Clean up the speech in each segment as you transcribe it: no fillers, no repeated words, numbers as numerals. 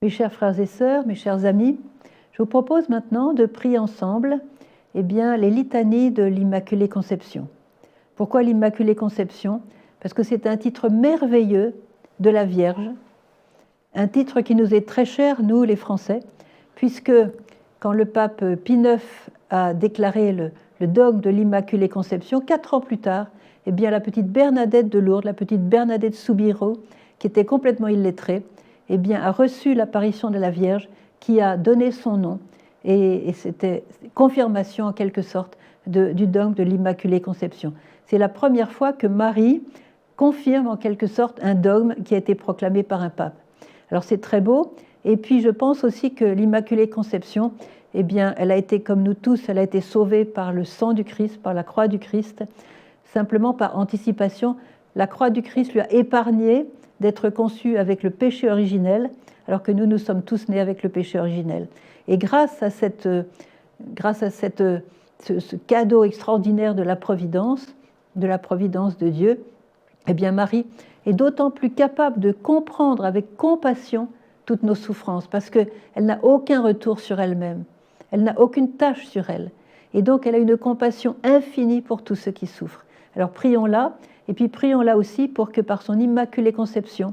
Mes chers frères et sœurs, mes chers amis, je vous propose maintenant de prier ensemble les litanies de l'Immaculée Conception. Pourquoi l'Immaculée Conception? Parce que c'est un titre merveilleux de la Vierge, un titre qui nous est très cher, nous les Français, puisque quand le pape Pie IX a déclaré le dogme de l'Immaculée Conception, 4 ans plus tard, la petite Bernadette de Lourdes, la petite Bernadette Soubirous, qui était complètement illettrée, a reçu l'apparition de la Vierge qui a donné son nom. Et c'était confirmation en quelque sorte du dogme de l'Immaculée Conception. C'est la première fois que Marie confirme en quelque sorte un dogme qui a été proclamé par un pape. Alors c'est très beau. Et puis je pense aussi que l'Immaculée Conception, elle a été comme nous tous, elle a été sauvée par le sang du Christ, par la croix du Christ, simplement par anticipation. La croix du Christ lui a épargné d'être conçue avec le péché originel, alors que nous sommes tous nés avec le péché originel. Et grâce à ce cadeau extraordinaire de la providence de Dieu, Marie est d'autant plus capable de comprendre avec compassion toutes nos souffrances, parce qu'elle n'a aucun retour sur elle-même, elle n'a aucune tâche sur elle, et donc elle a une compassion infinie pour tous ceux qui souffrent. Alors prions-la, et puis prions-la aussi pour que par son Immaculée Conception,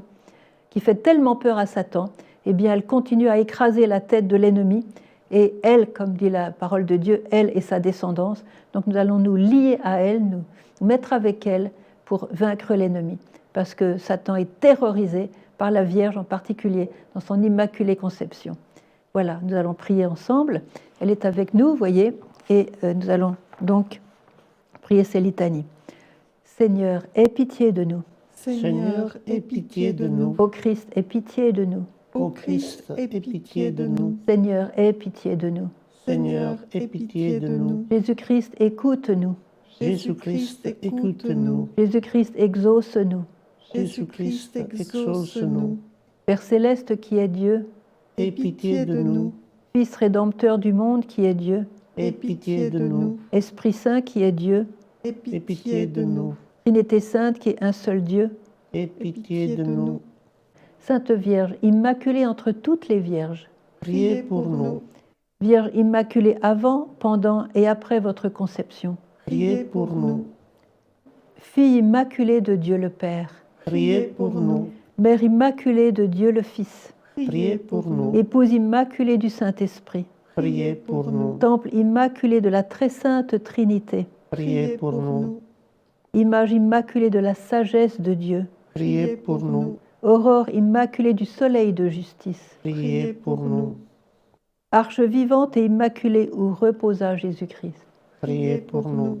qui fait tellement peur à Satan, elle continue à écraser la tête de l'ennemi, et elle, comme dit la parole de Dieu, elle et sa descendance, donc nous allons nous lier à elle, nous mettre avec elle pour vaincre l'ennemi, parce que Satan est terrorisé par la Vierge en particulier, dans son Immaculée Conception. Voilà, nous allons prier ensemble, elle est avec nous, vous voyez, et nous allons donc prier ces litanies. Seigneur, aie pitié de nous. Seigneur, aie pitié de nous. Ô Christ, aie pitié de nous. Ô Christ, aie pitié de nous. Seigneur, aie pitié de nous. Seigneur, aie pitié de nous. Jésus-Christ, écoute-nous. Jésus-Christ, écoute-nous. Jésus-Christ, exauce-nous. Jésus-Christ, exauce-nous. Père céleste qui est Dieu, Aie pitié de nous. Fils rédempteur du monde qui est Dieu, Aie pitié de nous. Esprit Saint qui est Dieu, Aie pitié de nous. Trinité Sainte qui est un seul Dieu, Aie pitié de nous. Sainte Vierge, immaculée entre toutes les vierges, Priez pour nous. Vierge immaculée avant, pendant et après votre conception, Priez pour nous. Fille immaculée de Dieu le Père, Priez pour nous. Mère immaculée de Dieu le Fils, Priez pour nous. Épouse immaculée du Saint-Esprit, Priez pour nous. Temple immaculé de la très sainte Trinité, Priez pour nous. Image immaculée de la sagesse de Dieu, Priez pour nous. Aurore immaculée du soleil de justice, Priez pour nous. Arche vivante et immaculée où reposa Jésus-Christ, Priez pour nous.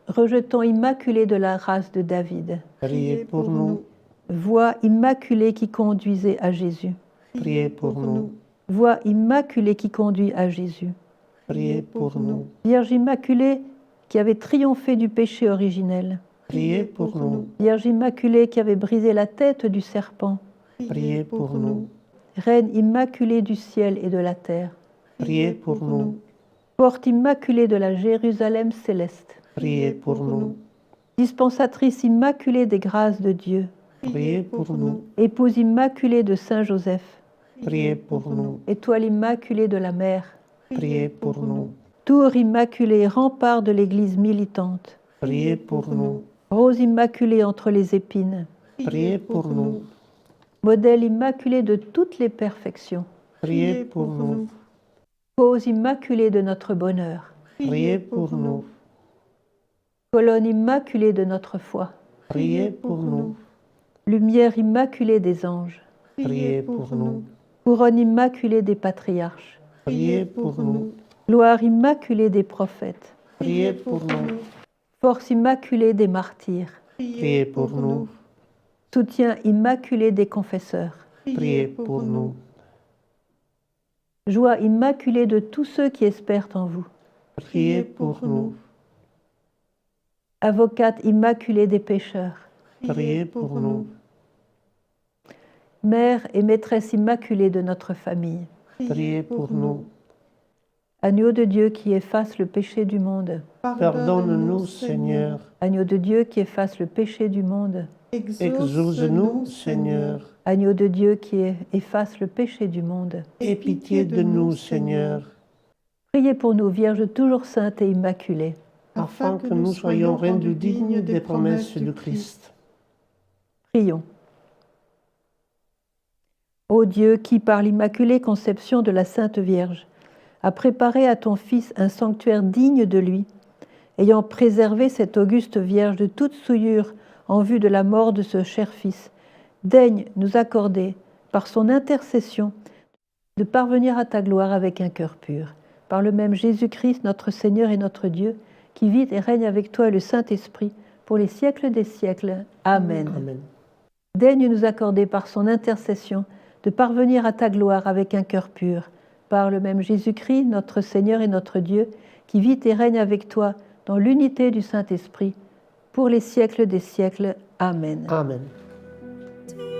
Rejeton immaculé de la race de David, Priez pour nous. Voie immaculée qui conduisait à Jésus, Priez pour nous. Voie immaculée qui conduit à Jésus, Priez pour nous. Vierge immaculée qui avait triomphé du péché originel, Priez pour nous. Vierge immaculée qui avait brisé la tête du serpent, Priez pour nous. Reine immaculée du ciel et de la terre, Priez pour nous. Porte immaculée de la Jérusalem céleste, Priez pour nous. Dispensatrice immaculée des grâces de Dieu, Priez pour nous. Épouse immaculée de Saint Joseph, Priez pour nous. Étoile immaculée de la mer, Priez pour nous. Tour immaculée, rempart de l'Église militante, Priez pour nous. Rose immaculée entre les épines, Priez pour nous. Modèle immaculé de toutes les perfections, Priez pour nous. Cause immaculée de notre bonheur, Priez pour nous. Colonne immaculée de notre foi, Priez pour nous. Lumière immaculée des anges, Priez pour nous. Couronne immaculée des patriarches, Priez pour nous. Gloire immaculée des prophètes, Priez pour nous. Force immaculée des martyrs, Priez pour nous. Soutien immaculé des confesseurs, Priez pour nous. Joie immaculée de tous ceux qui espèrent en vous, Priez pour nous. Avocate immaculée des pécheurs, Priez pour nous. Mère et maîtresse immaculée de notre famille, Priez pour nous. Agneau de Dieu qui efface le péché du monde, Pardonne-nous, Seigneur. Agneau de Dieu qui efface le péché du monde, Exauce-nous, Seigneur. Agneau de Dieu qui efface le péché du monde. Aie pitié de nous, Seigneur, Priez pour nous, Vierge toujours sainte et immaculée, afin que nous soyons rendus dignes des promesses du Christ. Prions. Ô Dieu, qui par l'immaculée conception de la Sainte Vierge a préparé à ton Fils un sanctuaire digne de lui, ayant préservé cette auguste Vierge de toute souillure en vue de la mort de ce cher Fils, daigne nous accorder, par son intercession, de parvenir à ta gloire avec un cœur pur. Par le même Jésus-Christ, notre Seigneur et notre Dieu, qui vit et règne avec toi et le Saint-Esprit, pour les siècles des siècles. Amen. Amen. Daigne nous accorder par son intercession de parvenir à ta gloire avec un cœur pur. Par le même Jésus-Christ, notre Seigneur et notre Dieu, qui vit et règne avec toi dans l'unité du Saint-Esprit, pour les siècles des siècles. Amen. Amen. Tu